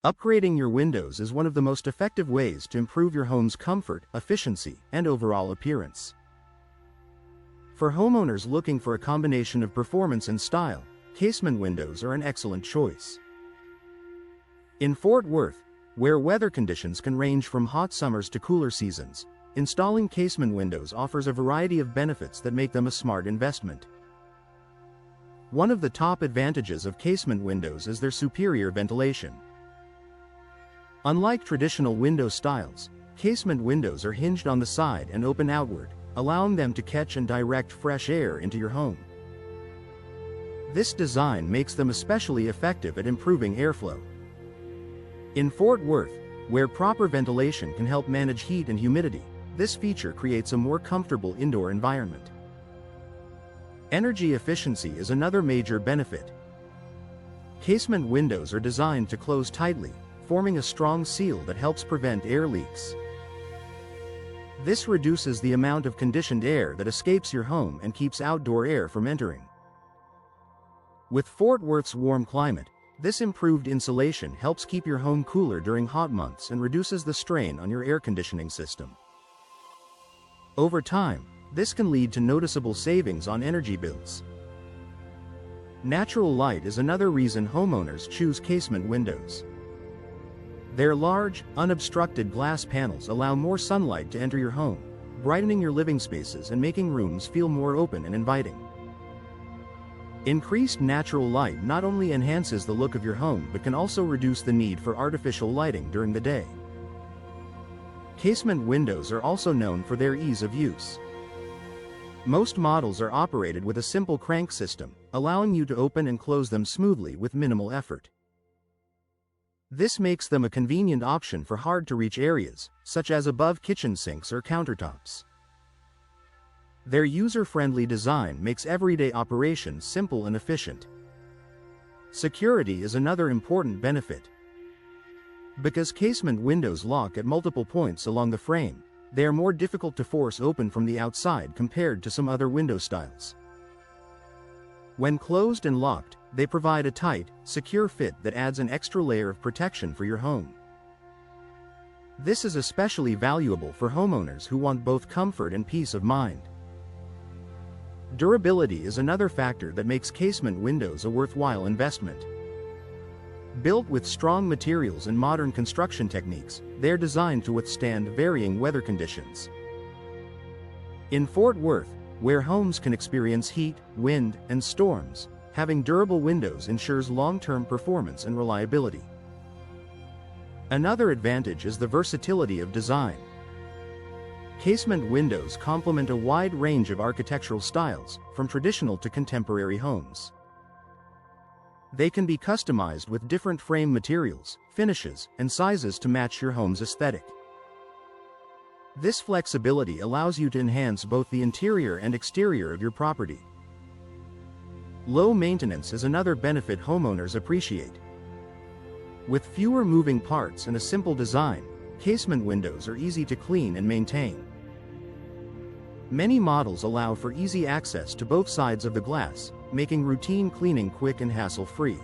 Upgrading your windows is one of the most effective ways to improve your home's comfort, efficiency, and overall appearance. For homeowners looking for a combination of performance and style, casement windows are an excellent choice. In Fort Worth, where weather conditions can range from hot summers to cooler seasons, installing casement windows offers a variety of benefits that make them a smart investment. One of the top advantages of casement windows is their superior ventilation. Unlike traditional window styles, casement windows are hinged on the side and open outward, allowing them to catch and direct fresh air into your home. This design makes them especially effective at improving airflow. In Fort Worth, where proper ventilation can help manage heat and humidity, this feature creates a more comfortable indoor environment. Energy efficiency is another major benefit. Casement windows are designed to close tightly, forming a strong seal that helps prevent air leaks. This reduces the amount of conditioned air that escapes your home and keeps outdoor air from entering. With Fort Worth's warm climate, this improved insulation helps keep your home cooler during hot months and reduces the strain on your air conditioning system. Over time, this can lead to noticeable savings on energy bills. Natural light is another reason homeowners choose casement windows. Their large, unobstructed glass panels allow more sunlight to enter your home, brightening your living spaces and making rooms feel more open and inviting. Increased natural light not only enhances the look of your home but can also reduce the need for artificial lighting during the day. Casement windows are also known for their ease of use. Most models are operated with a simple crank system, allowing you to open and close them smoothly with minimal effort. This makes them a convenient option for hard-to-reach areas, such as above kitchen sinks or countertops. Their user-friendly design makes everyday operations simple and efficient. Security is another important benefit. Because casement windows lock at multiple points along the frame, they are more difficult to force open from the outside compared to some other window styles. When closed and locked, they provide a tight, secure fit that adds an extra layer of protection for your home. This is especially valuable for homeowners who want both comfort and peace of mind. Durability is another factor that makes casement windows a worthwhile investment. Built with strong materials and modern construction techniques, they are designed to withstand varying weather conditions. In Fort Worth, where homes can experience heat, wind, and storms, having durable windows ensures long-term performance and reliability. Another advantage is the versatility of design. Casement windows complement a wide range of architectural styles, from traditional to contemporary homes. They can be customized with different frame materials, finishes, and sizes to match your home's aesthetic. This flexibility allows you to enhance both the interior and exterior of your property. Low maintenance is another benefit homeowners appreciate. With fewer moving parts and a simple design, casement windows are easy to clean and maintain. Many models allow for easy access to both sides of the glass, making routine cleaning quick and hassle-free.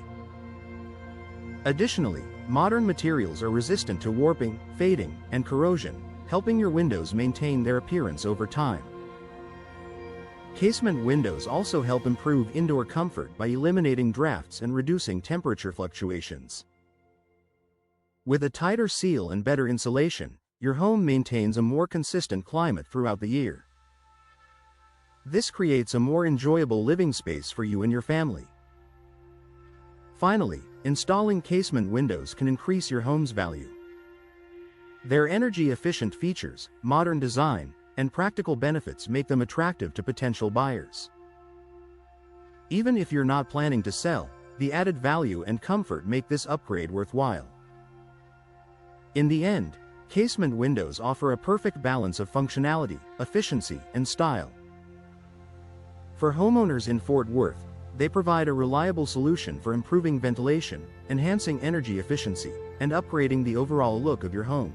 Additionally, modern materials are resistant to warping, fading, and corrosion, helping your windows maintain their appearance over time. Casement windows also help improve indoor comfort by eliminating drafts and reducing temperature fluctuations. With a tighter seal and better insulation, your home maintains a more consistent climate throughout the year. This creates a more enjoyable living space for you and your family. Finally, installing casement windows can increase your home's value. Their energy-efficient features, modern design, and practical benefits make them attractive to potential buyers. Even if you're not planning to sell, the added value and comfort make this upgrade worthwhile. In the end, casement windows offer a perfect balance of functionality, efficiency, and style. For homeowners in Fort Worth, they provide a reliable solution for improving ventilation, enhancing energy efficiency, and upgrading the overall look of your home.